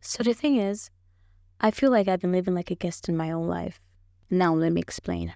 So the thing is, I feel like I've been living like a guest in my own life. Now let me explain.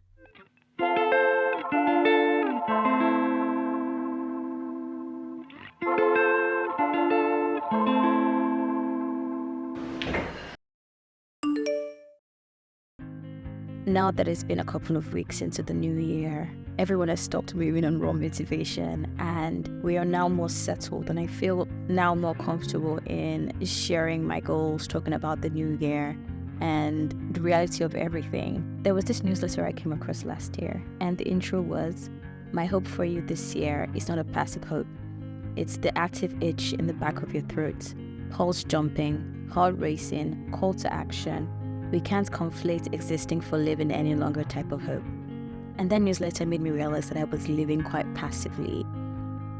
Now that it's been a couple of weeks into the new year, everyone has stopped moving on raw motivation and we are now more settled, and I feel now more comfortable in sharing my goals, talking about the new year and the reality of everything. There was this newsletter I came across last year, and the intro was, "My hope for you this year is not a passive hope. It's the active itch in the back of your throat, pulse jumping, heart racing, call to action. We can't conflate existing for living any longer type of hope." And that newsletter made me realize that I was living quite passively,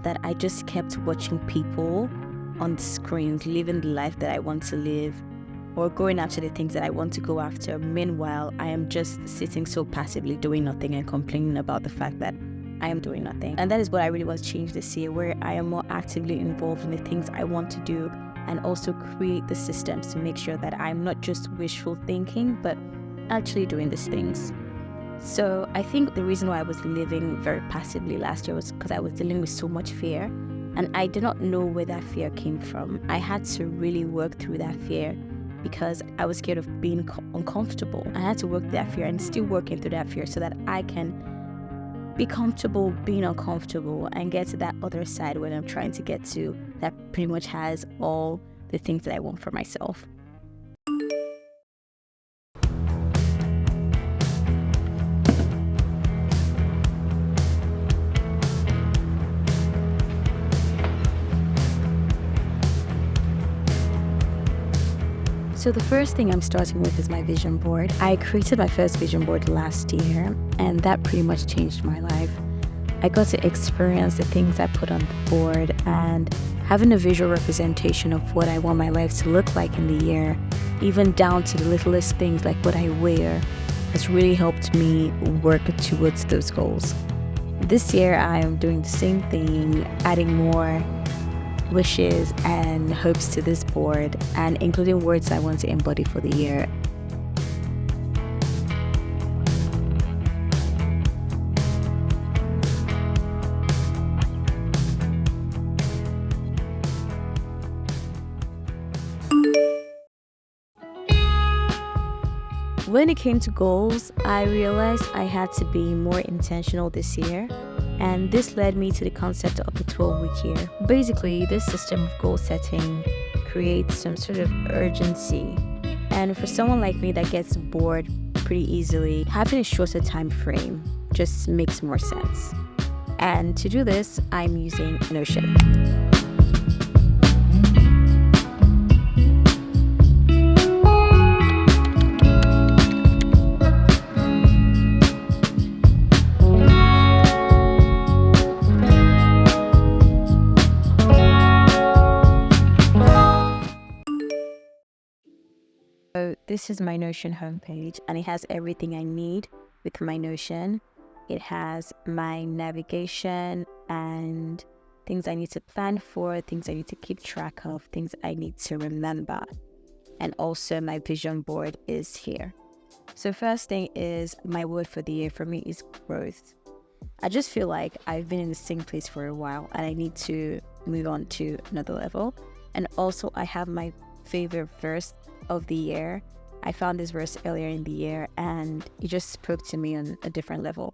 that I just kept watching people on the screens living the life that I want to live or going after the things that I want to go after. Meanwhile, I am just sitting so passively doing nothing and complaining about the fact that I am doing nothing. And that is what I really want to change this year, where I am more actively involved in the things I want to do and also create the systems to make sure that I'm not just wishful thinking, but actually doing these things. So I think the reason why I was living very passively last year was because I was dealing with so much fear, and I did not know where that fear came from. I had to really work through that fear because I was scared of being uncomfortable. I had to work that fear and still working through that fear so that I can be comfortable being uncomfortable and get to that other side when I'm trying to get to, that pretty much has all the things that I want for myself. So the first thing I'm starting with is my vision board. I created my first vision board last year, and that pretty much changed my life. I got to experience the things I put on the board, and having a visual representation of what I want my life to look like in the year, even down to the littlest things like what I wear, has really helped me work towards those goals. This year, I am doing the same thing, adding more wishes and hopes to this board, and including words I want to embody for the year. When it came to goals, I realized I had to be more intentional this year, and this led me to the concept of a 12-week year. Basically, this system of goal setting creates some sort of urgency, and for someone like me that gets bored pretty easily, having a shorter time frame just makes more sense. And to do this, I'm using Notion. So this is my Notion homepage, and it has everything I need with my Notion. It has my navigation and things I need to plan for, things I need to keep track of, things I need to remember. And also my vision board is here. So first thing is, my word for the year for me is growth. I just feel like I've been in the same place for a while and I need to move on to another level. And also I have my favorite verse of the year. I found this verse earlier in the year and it just spoke to me on a different level.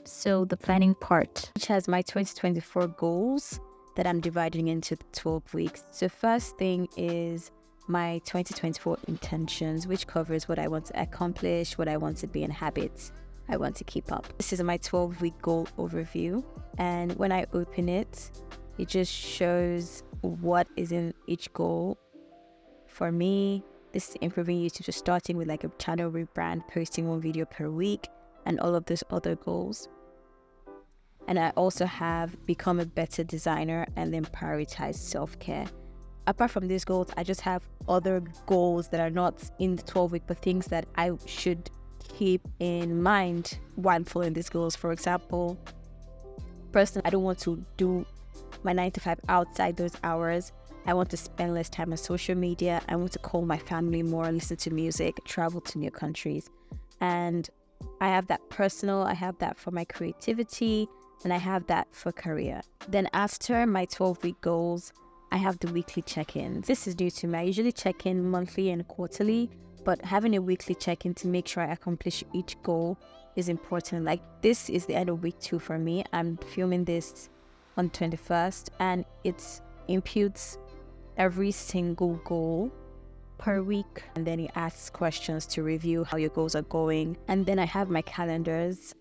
So the planning part, which has my 2024 goals that I'm dividing into 12 weeks. So first thing is my 2024 intentions, which covers what I want to accomplish, what I want to be, in habits I want to keep up. This is my 12-week goal overview. And when I open it, it just shows what is in each goal. For me, this is improving YouTube, so starting with like a channel rebrand, posting 1 video per week, and all of those other goals. And I also have become a better designer and then prioritize self-care. Apart from these goals, I just have other goals that are not in the 12-week, but things that I should keep in mind while following these goals. For example, personally, I don't want to do my 9 to 5 outside those hours. I want to spend less time on social media. I want to call my family more, listen to music, travel to new countries. And I have that personal, I have that for my creativity, and I have that for career. Then after my 12-week goals, I have the weekly check-ins. This is new to me. I usually check in monthly and quarterly, but having a weekly check-in to make sure I accomplish each goal is important. Like, this is the end of week 2 for me. I'm filming this on 21st, and it imputes every single goal per week, and then it asks questions to review how your goals are going. And then I have my calendars,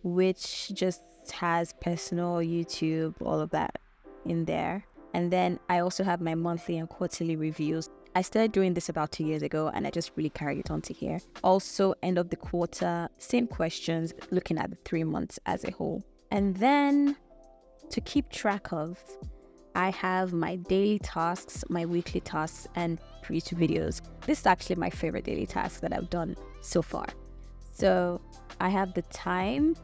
which just has personal, YouTube, all of that in there. And then I also have my monthly and quarterly reviews. I started doing this about 2 years ago, and I just really carried it on to here. Also, end of the quarter, same questions, looking at the 3 months as a whole. And then to keep track of, I have my daily tasks, my weekly tasks, and YouTube videos. This is actually my favorite daily task that I've done so far. So I have the time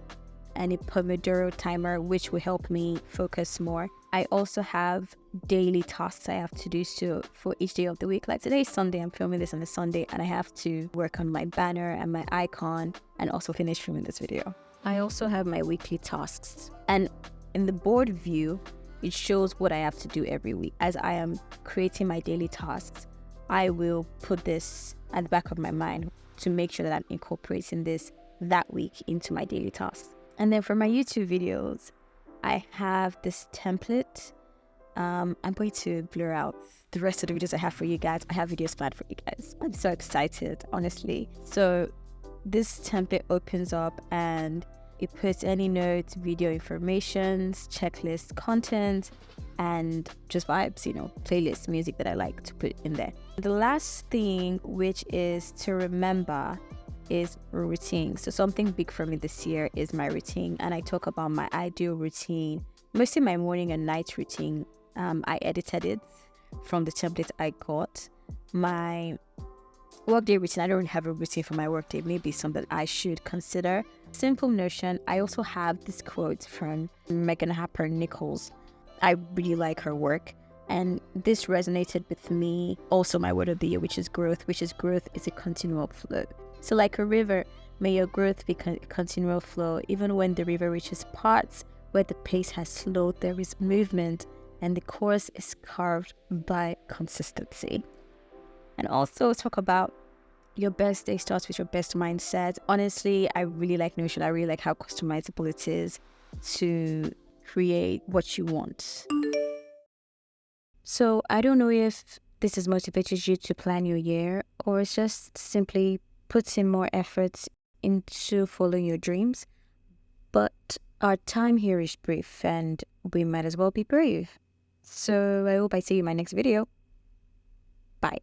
and a Pomodoro timer, which will help me focus more. I also have daily tasks I have to do for each day of the week. Like today is Sunday, I'm filming this on a Sunday, and I have to work on my banner and my icon and also finish filming this video. I also have my weekly tasks. And in the board view, it shows what I have to do every week. As I am creating my daily tasks, I will put this at the back of my mind to make sure that I'm incorporating this that week into my daily tasks. And then for my YouTube videos, I have this template. I'm going to blur out the rest of the videos I have for you guys. I have videos planned for you guys. I'm so excited, honestly. So this template opens up and it puts any notes, video informations, checklist content, and just vibes, playlist music that I like to put in there. The last thing, which is to remember, is routine. So something big for me this year is my routine, and I talk about my ideal routine, mostly my morning and night routine. I edited it from the template I got. My workday routine, I don't really have a routine for my workday. Maybe something I should consider. Simple notion. I also have this quote from Megan Harper Nichols. I really like her work, and this resonated with me. Also my word of the year, which is growth is a continual flow. So like a river, may your growth be continual flow. Even when the river reaches parts where the pace has slowed, there is movement, and the course is carved by consistency. And also talk about your best day starts with your best mindset. Honestly, I really like Notion. I really like how customizable it is to create what you want. So I don't know if this has motivated you to plan your year, or it's just simply putting more effort into following your dreams. But our time here is brief, and we might as well be brave. So I hope I see you in my next video. Bye.